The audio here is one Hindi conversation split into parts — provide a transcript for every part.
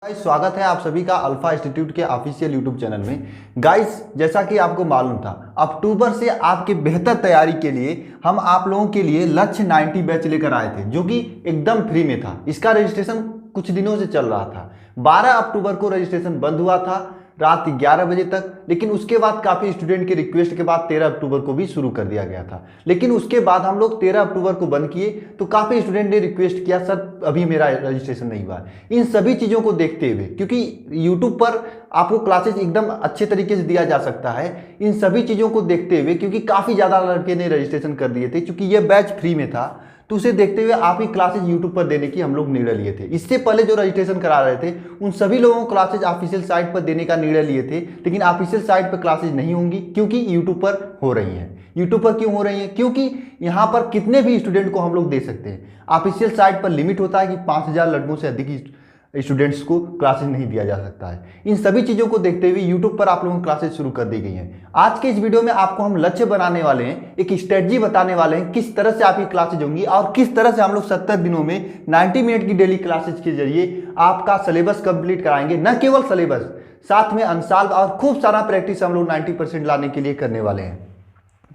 गाइस स्वागत है आप सभी का अल्फा इंस्टीट्यूट के ऑफिशियल यूट्यूब चैनल में। गाइस जैसा कि आपको मालूम था, अक्टूबर से आपके बेहतर तैयारी के लिए हम आप लोगों के लिए लक्ष्य 90 बैच लेकर आए थे, जो कि एकदम फ्री में था। इसका रजिस्ट्रेशन कुछ दिनों से चल रहा था। 12 अक्टूबर को रजिस्ट्रेशन बंद हुआ था रात 11 बजे तक, लेकिन उसके बाद काफ़ी स्टूडेंट के रिक्वेस्ट के बाद 13 अक्टूबर को भी शुरू कर दिया गया था। लेकिन उसके बाद हम लोग 13 अक्टूबर को बंद किए तो काफ़ी स्टूडेंट ने रिक्वेस्ट किया, सर अभी मेरा रजिस्ट्रेशन नहीं हुआ। इन सभी चीज़ों को देखते हुए, क्योंकि यूट्यूब पर आपको क्लासेज एकदम अच्छे तरीके से दिया जा सकता है, इन सभी चीज़ों को देखते हुए, क्योंकि काफ़ी ज़्यादा लड़के ने रजिस्ट्रेशन कर दिए थे, क्योंकि ये बैच फ्री में था, तो उसे देखते हुए आप ही क्लासेज यूट्यूब पर देने की हम लोग निर्णय लिए थे। इससे पहले जो रजिस्ट्रेशन करा रहे थे उन सभी लोगों को क्लासेज ऑफिशियल साइट पर देने का निर्णय लिए थे, लेकिन ऑफिशियल साइट पर क्लासेज नहीं होंगी, क्योंकि यूट्यूब पर हो रही हैं। यूट्यूब पर क्यों हो रही हैं? क्योंकि यहाँ पर कितने भी स्टूडेंट को हम लोग दे सकते हैं। ऑफिशियल साइट पर लिमिट होता है कि 5000 लड़कों से अधिक स्टूडेंट्स को क्लासेज नहीं दिया जा सकता है। इन सभी चीज़ों को देखते हुए यूट्यूब पर आप लोगों की क्लासेज शुरू कर दी गई हैं। आज के इस वीडियो में आपको हम लक्ष्य बनाने वाले हैं, एक स्ट्रेटजी बताने वाले हैं किस तरह से आपकी क्लासेज होंगी और किस तरह से हम लोग 70 दिनों में 90 मिनट की डेली क्लासेज के जरिए आपका सिलेबस कंप्लीट कराएंगे। न केवल सिलेबस, साथ में अंशाल और खूब सारा प्रैक्टिस हम लोग 90% लाने के लिए करने वाले हैं।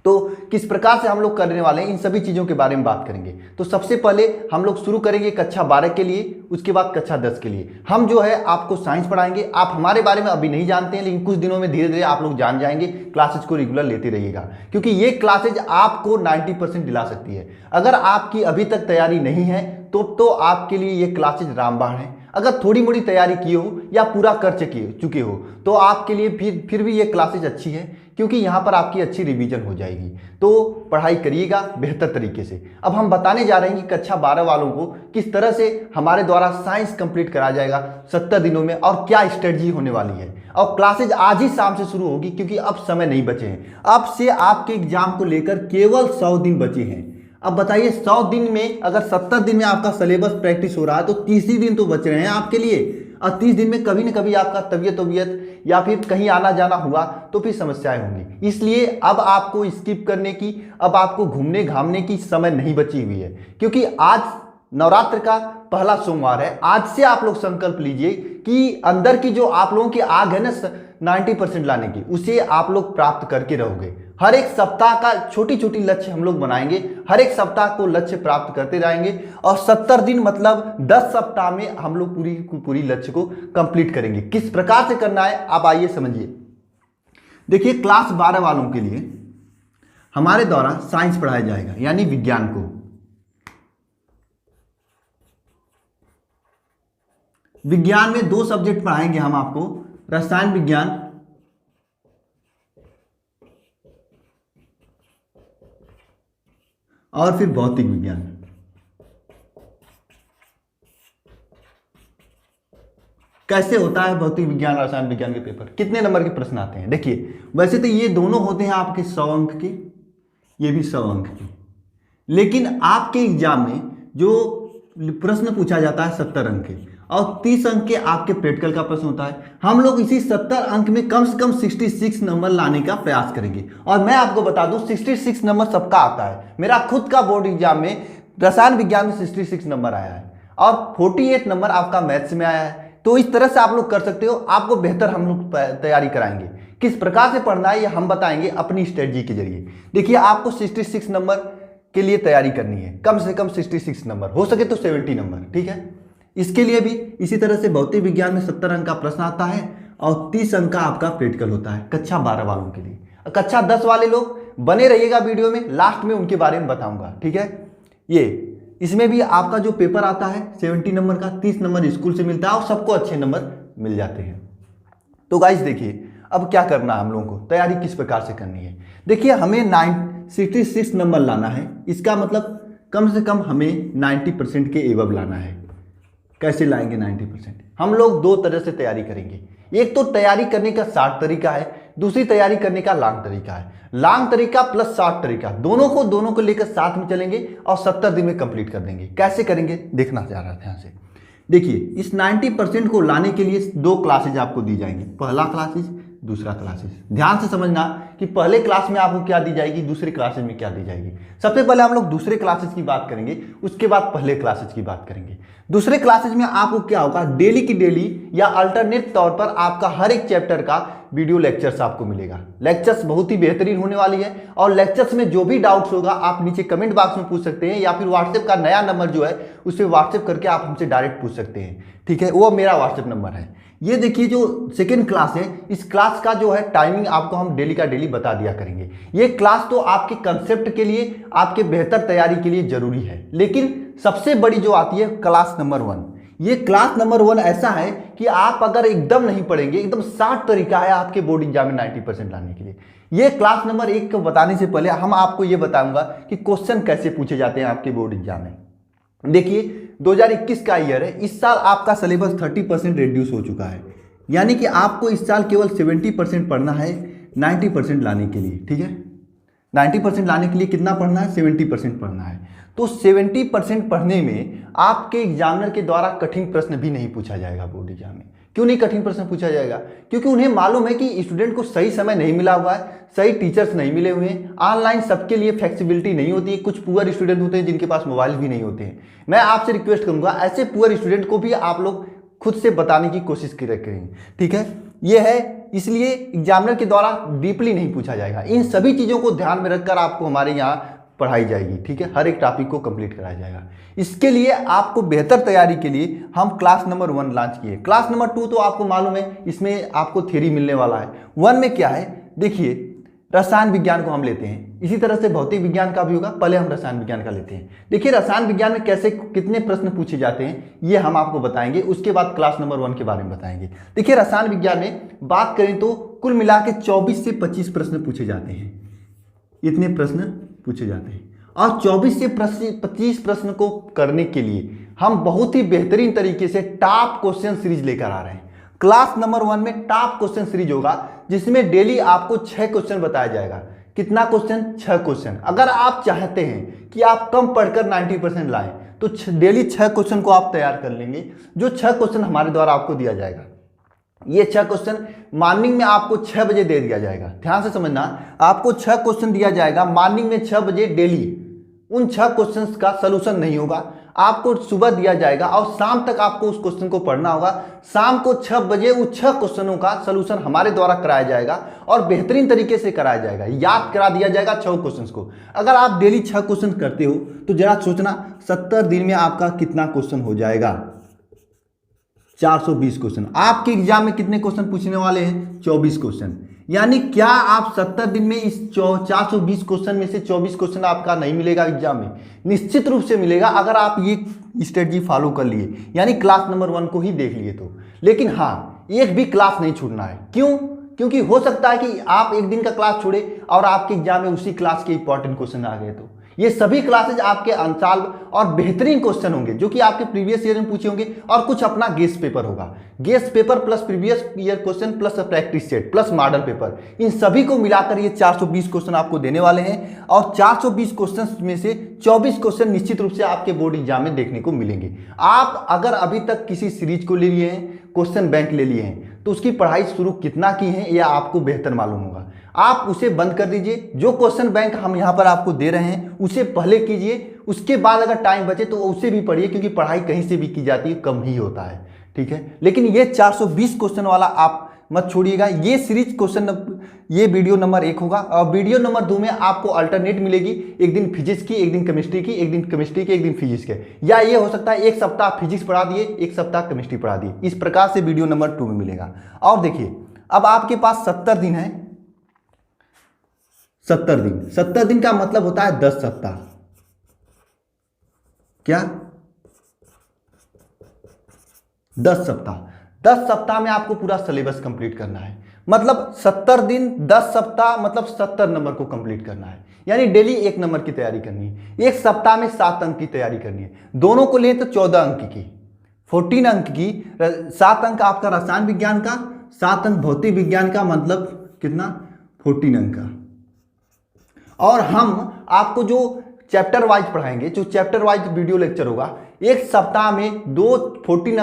तो किस प्रकार से हम लोग करने वाले हैं, इन सभी चीज़ों के बारे में बात करेंगे। तो सबसे पहले हम लोग शुरू करेंगे कक्षा 12 के लिए, उसके बाद कक्षा 10 के लिए। हम जो है आपको साइंस पढ़ाएंगे। आप हमारे बारे में अभी नहीं जानते हैं, लेकिन कुछ दिनों में धीरे धीरे आप लोग जान जाएंगे। क्लासेज को रेगुलर लेते रहिएगा, क्योंकि ये क्लासेज आपको 90% दिला सकती है। अगर आपकी अभी तक तैयारी नहीं है तो आपके लिए ये क्लासेज रामबाण है। अगर थोड़ी मोड़ी तैयारी किए हो या पूरा कर चुके हो तो आपके लिए फिर भी ये क्लासेज अच्छी है, क्योंकि यहाँ पर आपकी अच्छी रिवीजन हो जाएगी। तो पढ़ाई करिएगा बेहतर तरीके से। अब हम बताने जा रहे हैं कि कक्षा 12 वालों को किस तरह से हमारे द्वारा साइंस कंप्लीट कराया जाएगा 70 दिनों में, और क्या स्ट्रेटजी होने वाली है। और क्लासेज आज ही शाम से शुरू होगी, क्योंकि अब समय नहीं बचे हैं। अब से आपके एग्जाम को लेकर केवल 100 दिन बचे हैं। अब बताइए 100 दिन में अगर 70 दिन में आपका सिलेबस प्रैक्टिस हो रहा है तो 30 ही दिन तो बच रहे हैं आपके लिए। और 30 दिन में कभी न कभी आपका तबीयत या फिर कहीं आना जाना हुआ तो फिर समस्याएं होंगी। इसलिए अब आपको स्किप करने की, अब आपको घूमने घामने की समय नहीं बची हुई है, क्योंकि आज नवरात्र का पहला सोमवार है। आज से आप लोग संकल्प लीजिए कि अंदर की जो आप लोगों की आग है ना 90% लाने की, उसे आप लोग प्राप्त करके रहोगे। हर एक सप्ताह का छोटी छोटी लक्ष्य हम लोग बनाएंगे, हर एक सप्ताह को लक्ष्य प्राप्त करते रहेंगे, और 70 दिन मतलब 10 सप्ताह में हम लोग पूरी लक्ष्य को कंप्लीट करेंगे। किस प्रकार से करना है आप आइए समझिए। देखिए क्लास 12 वालों के लिए हमारे द्वारा साइंस पढ़ाया जाएगा, यानी विज्ञान को। विज्ञान में 2 सब्जेक्ट पढ़ाएंगे हम आपको, रसायन विज्ञान और फिर भौतिक विज्ञान। कैसे होता है भौतिक विज्ञान रसायन विज्ञान के पेपर, कितने नंबर के प्रश्न आते हैं? देखिए वैसे तो ये दोनों होते हैं आपके 100 अंक के, ये भी 100 अंक के, लेकिन आपके एग्जाम में जो प्रश्न पूछा जाता है 70 अंक के, और 30 अंक के आपके प्रैक्टिकल का प्रश्न होता है। हम लोग इसी 70 अंक में कम से कम 66 नंबर लाने का प्रयास करेंगे। और मैं आपको बता दूं 66 नंबर सबका आता है। मेरा खुद का बोर्ड एग्जाम में रसायन विज्ञान में 66 नंबर आया है, और 48 नंबर आपका मैथ्स में आया है। तो इस तरह से आप लोग कर सकते हो। आपको बेहतर हम लोग तैयारी कराएंगे। किस प्रकार से पढ़ना है ये हम बताएंगे अपनी स्ट्रेटजी के जरिए। देखिए आपको 66 नंबर के लिए तैयारी करनी है, कम से कम 66 नंबर, हो सके तो 70 नंबर, ठीक है। इसके लिए भी इसी तरह से भौतिक विज्ञान में 70 अंक का प्रश्न आता है, और 30 अंक का आपका प्रैक्टिकल होता है कक्षा 12 वालों के लिए। कक्षा 10 वाले लोग बने रहिएगा वीडियो में, लास्ट में उनके बारे में बताऊंगा, ठीक है। ये इसमें भी आपका जो पेपर आता है 70 नंबर का, 30 नंबर स्कूल से मिलता है, और सबको अच्छे नंबर मिल जाते हैं। तो गाइस देखिए अब क्या करना है हम लोगों को, तैयारी किस प्रकार से करनी है। देखिए हमें 66 नंबर लाना है, इसका मतलब कम से कम हमें 90% के एबव लाना है। कैसे लाएंगे 90%? हम लोग 2 तरह से तैयारी करेंगे। एक तो तैयारी करने का शॉर्ट तरीका है, दूसरी तैयारी करने का लॉन्ग तरीका है। लॉन्ग तरीका प्लस शॉर्ट तरीका, दोनों को लेकर साथ में चलेंगे और 70 दिन में कंप्लीट कर देंगे। कैसे करेंगे देखना चाह रहा था यहाँ से। देखिए इस 90% को लाने के लिए 2 क्लासेज आपको दी जाएंगी, पहला क्लासेज दूसरा क्लासेस। ध्यान से समझना कि पहले क्लास में आपको क्या दी जाएगी, दूसरे क्लासेस में क्या दी जाएगी। सबसे पहले हम लोग दूसरे क्लासेस की बात करेंगे, उसके बाद पहले क्लासेस की बात करेंगे। दूसरे क्लासेज में आपको क्या होगा, डेली की डेली या अल्टरनेट तौर पर आपका हर एक चैप्टर का वीडियो लेक्चर्स आपको मिलेगा। लेक्चर्स बहुत ही बेहतरीन होने वाली है और लेक्चर्स में जो भी डाउट्स होगा आप नीचे कमेंट बॉक्स में पूछ सकते हैं या फिर व्हाट्सएप का नया नंबर जो है उस पर व्हाट्सएप करके आप हमसे डायरेक्ट पूछ सकते हैं। ठीक है, वो मेरा व्हाट्सएप नंबर है। ये देखिए जो सेकेंड क्लास है, इस क्लास का जो है टाइमिंग आपको हम डेली का डेली बता दिया करेंगे। ये क्लास तो आपके कंसेप्ट के लिए, आपके बेहतर तैयारी के लिए जरूरी है, लेकिन सबसे बड़ी जो आती है क्लास नंबर 1। ये क्लास नंबर 1 ऐसा है कि आप अगर एकदम नहीं पढ़ेंगे, एकदम 60 तरीका है आपके बोर्ड एग्जाम में 90% लाने के लिए। ये क्लास नंबर 1 को बताने से पहले हम आपको ये बताऊंगा कि क्वेश्चन कैसे पूछे जाते हैं आपके बोर्ड एग्जाम में। देखिए 2021 का ईयर है, इस साल आपका सिलेबस 30% रिड्यूस हो चुका है, यानी कि आपको इस साल केवल 70% पढ़ना है 90% लाने के लिए। ठीक है, 90% लाने के लिए कितना पढ़ना है, 70% पढ़ना है। तो 70% पढ़ने में आपके एग्जामिनर के द्वारा कठिन प्रश्न भी नहीं पूछा जाएगा बोर्ड एग्जाम में। क्यों नहीं कठिन प्रश्न पूछा जाएगा? क्योंकि उन्हें मालूम है कि स्टूडेंट को सही समय नहीं मिला हुआ है, सही टीचर्स नहीं मिले हुए हैं, ऑनलाइन सबके लिए फ्लेक्सिबिलिटी नहीं होती है, कुछ पुअर स्टूडेंट होते हैं जिनके पास मोबाइल भी नहीं होते हैं। मैं आपसे रिक्वेस्ट करूंगा ऐसे पुअर स्टूडेंट को भी आप लोग खुद से बताने की कोशिश करेंगे। ठीक है, ये है, इसलिए एग्जामिनर के द्वारा डीपली नहीं पूछा जाएगा। इन सभी चीज़ों को ध्यान में रखकर आपको हमारे यहाँ पढ़ाई जाएगी। ठीक है, हर एक टॉपिक को कंप्लीट कराया जाएगा। इसके लिए आपको बेहतर तैयारी के लिए हम क्लास नंबर 1 लॉन्च किए। क्लास नंबर 2 तो आपको मालूम है, इसमें आपको थ्योरी मिलने वाला है। 1 में क्या है, देखिए रसायन विज्ञान को हम लेते हैं, इसी तरह से भौतिक विज्ञान का भी होगा, पहले हम रसायन विज्ञान का लेते हैं। देखिए रसायन विज्ञान में कैसे कितने प्रश्न पूछे जाते हैं ये हम आपको बताएंगे, उसके बाद क्लास नंबर 1 के बारे में बताएंगे। देखिए रसायन विज्ञान में बात करें तो कुल मिला के 24 से 25 प्रश्न पूछे जाते हैं, इतने प्रश्न पूछे जाते हैं। और 24 से 25 प्रश्न को करने के लिए हम बहुत ही बेहतरीन तरीके से टॉप क्वेश्चन सीरीज लेकर आ रहे हैं। क्लास नंबर 1 में टॉप क्वेश्चन सीरीज होगा, जिसमें डेली आपको 6 क्वेश्चन बताया जाएगा। कितना क्वेश्चन? 6 क्वेश्चन। अगर आप चाहते हैं कि आप कम पढ़कर 90% लाएं तो डेली 6 क्वेश्चन को आप तैयार कर लेंगे, जो 6 क्वेश्चन हमारे द्वारा आपको दिया जाएगा। ये 6 क्वेश्चन मॉर्निंग में आपको 6 बजे दे दिया जाएगा। ध्यान से समझना, आपको 6 क्वेश्चन दिया जाएगा मॉर्निंग में 6 बजे डेली। उन 6 क्वेश्चंस का सलूशन नहीं होगा, आपको सुबह दिया जाएगा और शाम तक आपको उस क्वेश्चन को पढ़ना होगा। शाम को 6 बजे उस 6 क्वेश्चनों का सलूशन हमारे द्वारा कराया जाएगा और बेहतरीन तरीके से कराया जाएगा, याद करा दिया जाएगा 6 क्वेश्चंस को। अगर आप डेली 6 क्वेश्चन करते हो तो जरा सोचना 70 दिन में आपका कितना क्वेश्चन हो जाएगा? 420 क्वेश्चन। आपके एग्जाम में कितने क्वेश्चन पूछने वाले हैं? 24 क्वेश्चन। यानी क्या आप 70 दिन में इस 420 क्वेश्चन में से 24 क्वेश्चन आपका नहीं मिलेगा एग्जाम में? निश्चित रूप से मिलेगा, अगर आप ये स्ट्रेटजी फॉलो कर लिए, यानी क्लास नंबर 1 को ही देख लिए तो। लेकिन हाँ, एक भी क्लास नहीं छूटना है। क्यों? क्योंकि हो सकता है कि आप एक दिन का क्लास छोड़े और आपके एग्जाम में उसी क्लास के इंपॉर्टेंट क्वेश्चन आ गए। तो ये सभी क्लासेज आपके अनसॉल्व और बेहतरीन क्वेश्चन होंगे, जो कि आपके प्रीवियस ईयर में पूछे होंगे, और कुछ अपना गेस्ट पेपर होगा। Guess paper plus previous year question plus practice set plus model paper, इन सभी को मिलाकर ये 420 क्वेश्चन आपको देने वाले हैं। और 420 क्वेश्चन में से 24 क्वेश्चन निश्चित रूप से आपके बोर्ड एग्जाम में देखने को मिलेंगे। आप अगर अभी तक किसी सीरीज को ले लिए हैं, क्वेश्चन बैंक ले लिए हैं, तो उसकी पढ़ाई शुरू कितना की है यह आपको बेहतर मालूम होगा। आप उसे बंद कर दीजिए, जो क्वेश्चन बैंक हम यहाँ पर आपको दे रहे हैं उसे पहले कीजिए, उसके बाद अगर टाइम बचे तो उसे भी पढ़िए, क्योंकि पढ़ाई कहीं से भी की जाती है, कम ही होता है। ठीक है, लेकिन ये 420 क्वेश्चन वाला आप मत छोड़िएगा। ये सीरीज क्वेश्चन, ये वीडियो नंबर 1 होगा, और वीडियो नंबर 2 में आपको अल्टरनेट मिलेगी, एक दिन फिजिक्स की, एक दिन केमिस्ट्री की, एक दिन केमिस्ट्री की, एक दिन फिजिक्स के, या ये हो सकता है एक सप्ताह फिजिक्स पढ़ा दिए, एक सप्ताह केमिस्ट्री पढ़ा दिए। इस प्रकार से वीडियो नंबर 2 में मिलेगा। और देखिए अब आपके पास 70 दिन है। 70 दिन का मतलब होता है 10 सप्ताह। क्या? 10 सप्ताह। 10 सप्ताह में आपको पूरा सिलेबस कंप्लीट करना है। मतलब 70 दिन 10 सप्ताह मतलब 70 नंबर को कंप्लीट करना है, यानी डेली 1 नंबर की तैयारी करनी है। एक सप्ताह में 7 अंक की तैयारी करनी है। दोनों को लें तो 14 अंक की, 14 अंक की। 7 अंक आपका रसायन विज्ञान का, 7 अंक भौतिक विज्ञान का, मतलब कितना? 14 अंक का। और हम आपको जो चैप्टर वाइज पढ़ाएंगे, जो चैप्टर वाइज वीडियो लेक्चर होगा, एक सप्ताह में 14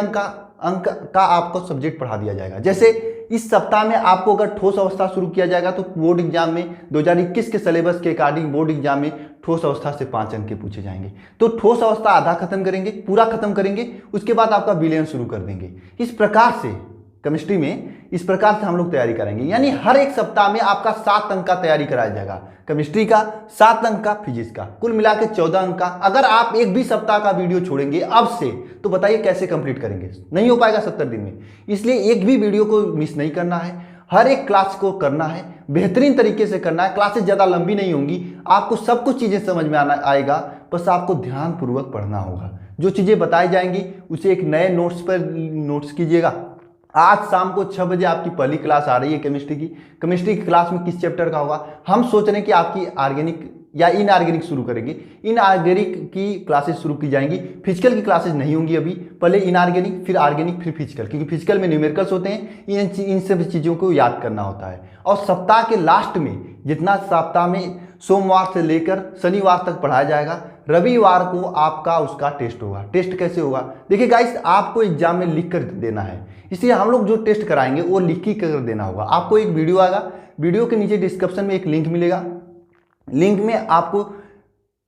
अंक का आपको सब्जेक्ट पढ़ा दिया जाएगा। जैसे इस सप्ताह में आपको अगर ठोस अवस्था शुरू किया जाएगा तो बोर्ड एग्जाम में 2021 के सिलेबस के अकॉर्डिंग बोर्ड एग्जाम में ठोस अवस्था से 5 अंक के पूछे जाएंगे। तो ठोस अवस्था आधा खत्म करेंगे, पूरा खत्म करेंगे, उसके बाद आपका विलयन शुरू कर देंगे। इस प्रकार से केमिस्ट्री में इस प्रकार से हम लोग तैयारी करेंगे, यानी हर एक सप्ताह में आपका 7 अंक का तैयारी कराया जाएगा। केमिस्ट्री का 7 अंक का, फिजिक्स का, कुल मिला के 14 अंक का। अगर आप एक भी सप्ताह का वीडियो छोड़ेंगे अब से तो बताइए कैसे कंप्लीट करेंगे? नहीं हो पाएगा 70 दिन में। इसलिए एक भी वीडियो को मिस नहीं करना है, हर एक क्लास को करना है, बेहतरीन तरीके से करना है। क्लासेस ज़्यादा लंबी नहीं होंगी, आपको सब कुछ चीज़ें समझ में आएगा, बस आपको ध्यानपूर्वक पढ़ना होगा। जो चीज़ें बताई जाएंगी उसे एक नए नोट्स पर नोट्स कीजिएगा। आज शाम को 6 बजे आपकी पहली क्लास आ रही है केमिस्ट्री की। केमिस्ट्री की क्लास में किस चैप्टर का होगा? हम सोच रहे हैं कि आपकी ऑर्गेनिक या इनऑर्गेनिक शुरू करेंगे। इनऑर्गेनिक की क्लासेस शुरू की जाएंगी, फिजिकल की क्लासेस नहीं होंगी अभी। पहले इनऑर्गेनिक, फिर ऑर्गेनिक, फिर फिजिकल, क्योंकि फिजिकल में न्यूमेरिकल्स होते हैं, इन सब चीज़ों को याद करना होता है। और सप्ताह के लास्ट में, जितना सप्ताह में सोमवार से लेकर शनिवार तक पढ़ाया जाएगा, रविवार को आपका उसका टेस्ट होगा। टेस्ट कैसे होगा? देखिए गाइस, आपको एग्जाम में लिख कर देना है, इसलिए हम लोग जो टेस्ट कराएंगे वो लिख कर देना होगा। आपको एक वीडियो आएगा, वीडियो के नीचे डिस्क्रिप्शन में एक लिंक मिलेगा, लिंक में आपको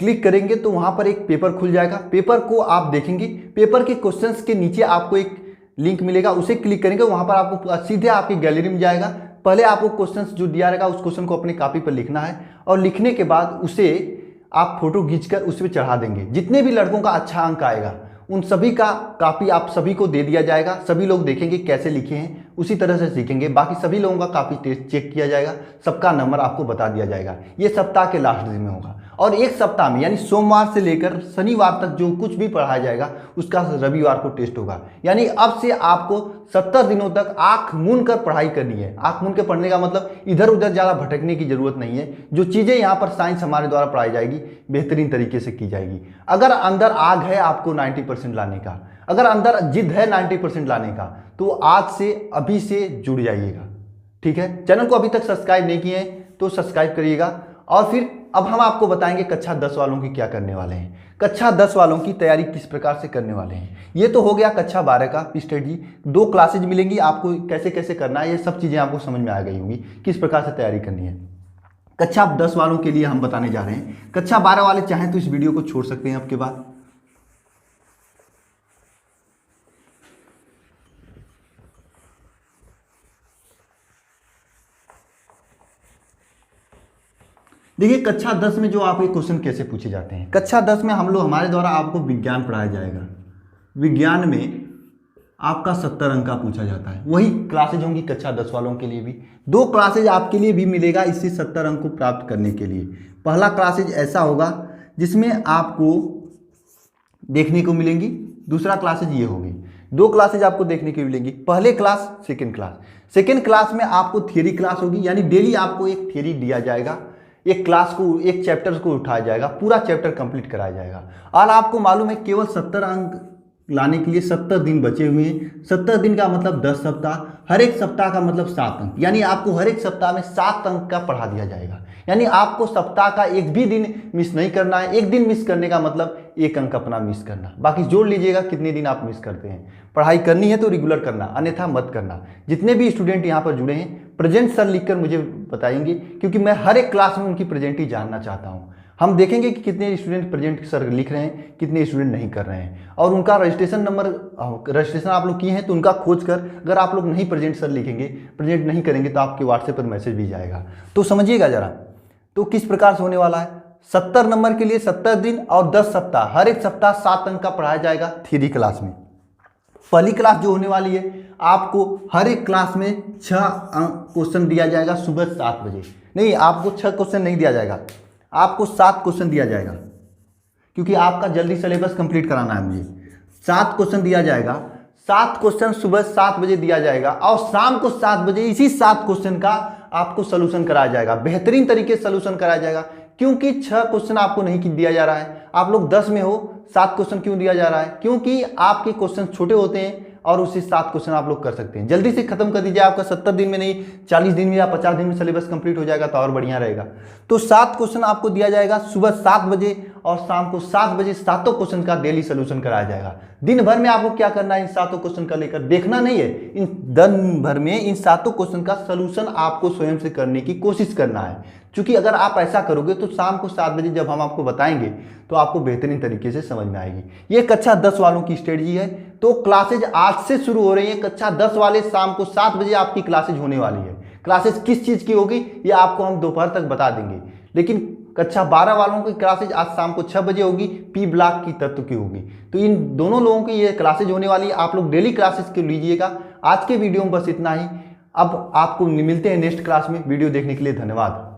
क्लिक करेंगे तो वहां पर एक पेपर खुल जाएगा। पेपर को आप देखेंगे, पेपर के क्वेश्चंस के नीचे आपको एक लिंक मिलेगा, उसे क्लिक करेंगे, वहां पर आपको सीधे आपकी गैलरी में जाएगा। पहले आपको क्वेश्चंस जो दिया रहेगा उस क्वेश्चन को अपनी कॉपी पर लिखना है, और लिखने के बाद उसे आप फोटो खींचकर उस पर चढ़ा देंगे। जितने भी लड़कों का अच्छा अंक आएगा उन सभी का कॉपी आप सभी को दे दिया जाएगा। सभी लोग देखेंगे कैसे लिखे हैं, उसी तरह से सीखेंगे। बाकी सभी लोगों का कॉपी टेस्ट चेक किया जाएगा, सबका नंबर आपको बता दिया जाएगा। ये सप्ताह के लास्ट दिन में होगा, और एक सप्ताह में यानी सोमवार से लेकर शनिवार तक जो कुछ भी पढ़ाया जाएगा उसका रविवार को टेस्ट होगा। यानी अब से आपको 70 दिनों तक आंख मूंद कर पढ़ाई करनी है। आंख मूंद के पढ़ने का मतलब इधर उधर ज़्यादा भटकने की जरूरत नहीं है। जो चीज़ें यहाँ पर साइंस हमारे द्वारा पढ़ाई जाएगी बेहतरीन तरीके से की जाएगी। अगर अंदर आग है आपको 90% लाने का, अगर अंदर जिद है 90% लाने का, तो आज से अभी से जुड़ जाइएगा। ठीक है, चैनल को अभी तक सब्सक्राइब नहीं किए हैं तो सब्सक्राइब करिएगा। और फिर अब हम आपको बताएंगे कक्षा 10 वालों की क्या करने वाले हैं, कक्षा 10 वालों की तैयारी किस प्रकार से करने वाले हैं। ये तो हो गया कक्षा 12 का स्ट्रेटजी। 2 क्लासेज मिलेंगी आपको, कैसे कैसे करना है ये सब चीज़ें आपको समझ में आ गई होंगी, किस प्रकार से तैयारी करनी है। कक्षा 10 वालों के लिए हम बताने जा रहे हैं। कक्षा 12 वाले चाहें तो इस वीडियो को छोड़ सकते हैं आपके बाद। देखिए कक्षा 10 में जो आपके क्वेश्चन कैसे पूछे जाते हैं। कक्षा 10 में हम लोग, हमारे द्वारा आपको विज्ञान पढ़ाया जाएगा। विज्ञान में आपका 70 अंक का पूछा जाता है। वही क्लासेज होंगी कक्षा 10 वालों के लिए भी। 2 क्लासेज आपके लिए भी मिलेगा इससे 70 अंक को प्राप्त करने के लिए। पहला क्लासेज ऐसा होगा जिसमें आपको देखने को मिलेंगी, दूसरा क्लासेज ये होगी। 2 क्लासेज आपको देखने को मिलेंगी, पहले class, second class. Second class में आपको थियरी क्लास होगी, यानी डेली आपको एक थियरी दिया जाएगा, एक क्लास को, एक चैप्टर को उठाया जाएगा, पूरा चैप्टर कंप्लीट कराया जाएगा। और आपको मालूम है केवल 70 अंक लाने के लिए 70 दिन बचे हुए हैं। 70 दिन का मतलब 10 सप्ताह, हर एक सप्ताह का मतलब 7 अंक, यानी आपको हर एक सप्ताह में 7 अंक का पढ़ा दिया जाएगा। यानी आपको सप्ताह का एक भी दिन मिस नहीं करना है। एक दिन मिस करने का मतलब 1 अंक अपना मिस करना। बाकी जोड़ लीजिएगा कितने दिन आप मिस करते हैं। पढ़ाई करनी है तो रेगुलर करना, अन्यथा मत करना। जितने भी स्टूडेंट यहाँ पर जुड़े हैं प्रेजेंट सर लिखकर मुझे बताएंगे, क्योंकि मैं हर एक क्लास में उनकी प्रेजेंट ही जानना चाहता हूँ। हम देखेंगे कि कितने स्टूडेंट प्रेजेंट सर लिख रहे हैं, कितने स्टूडेंट नहीं कर रहे हैं, और उनका रजिस्ट्रेशन नंबर, रजिस्ट्रेशन आप लोग किए हैं तो उनका खोज कर, अगर आप लोग नहीं प्रेजेंट सर लिखेंगे, प्रेजेंट नहीं करेंगे तो आपके व्हाट्सएप पर मैसेज भी जाएगा। तो समझिएगा जरा, तो किस प्रकार से होने वाला है। 70 नंबर के लिए 70 दिन और 10 सप्ताह, हर एक सप्ताह 7 अंक का पढ़ाया जाएगा थ्योरी क्लास में। पहली क्लास जो होने वाली है, आपको हर एक क्लास में 6 क्वेश्चन दिया जाएगा सुबह 7 बजे। नहीं, आपको 6 क्वेश्चन नहीं दिया जाएगा, आपको 7 क्वेश्चन दिया जाएगा, क्योंकि आपका जल्दी सिलेबस कंप्लीट कराना है मुझे। 7 क्वेश्चन दिया जाएगा, 7 क्वेश्चन सुबह 7 बजे दिया जाएगा, और शाम को 7 बजे इसी 7 क्वेश्चन का आपको सोल्यूशन कराया जाएगा। बेहतरीन तरीके से सोल्यूशन कराया जाएगा, क्योंकि 6 क्वेश्चन आपको नहीं दिया जा रहा है। आप लोग 10 में हो, 7 क्वेश्चन क्यों दिया जा रहा है? क्योंकि आपके क्वेश्चन छोटे होते हैं और उसी 7 क्वेश्चन आप लोग कर सकते हैं। जल्दी से खत्म कर दीजिए, आपका 70 दिन में नहीं 40 दिन में या 50 दिन में सिलेबस कंप्लीट हो जाएगा तो और बढ़िया रहेगा। तो 7 क्वेश्चन आपको दिया जाएगा सुबह 7 बजे, और शाम को 7 बजे सातों क्वेश्चन का डेली सोल्यूशन कराया जाएगा। दिन भर में आपको क्या करना है, इन सातों क्वेश्चन का लेकर देखना नहीं है, इन दिन भर में इन सातों क्वेश्चन का सोल्यूशन आपको स्वयं से करने की कोशिश करना है। क्योंकि अगर आप ऐसा करोगे तो शाम को 7 बजे जब हम आपको बताएंगे तो आपको बेहतरीन तरीके से समझ में आएगी। ये कक्षा 10 वालों की स्ट्रेटजी है। तो क्लासेज आज से शुरू हो रही है। कक्षा 10 वाले शाम को 7 बजे आपकी क्लासेज होने वाली है। क्लासेज किस चीज़ की होगी ये आपको हम दोपहर तक बता देंगे, लेकिन कक्षा 12 वालों की क्लासेज आज शाम को 6 बजे होगी, पी ब्लॉक की तत्व की होगी। तो इन दोनों लोगों की ये क्लासेज होने वाली है। आप लोग डेली क्लासेज के लीजिएगा। आज के वीडियो में बस इतना ही। अब आपको मिलते हैं नेक्स्ट क्लास में। वीडियो देखने के लिए धन्यवाद।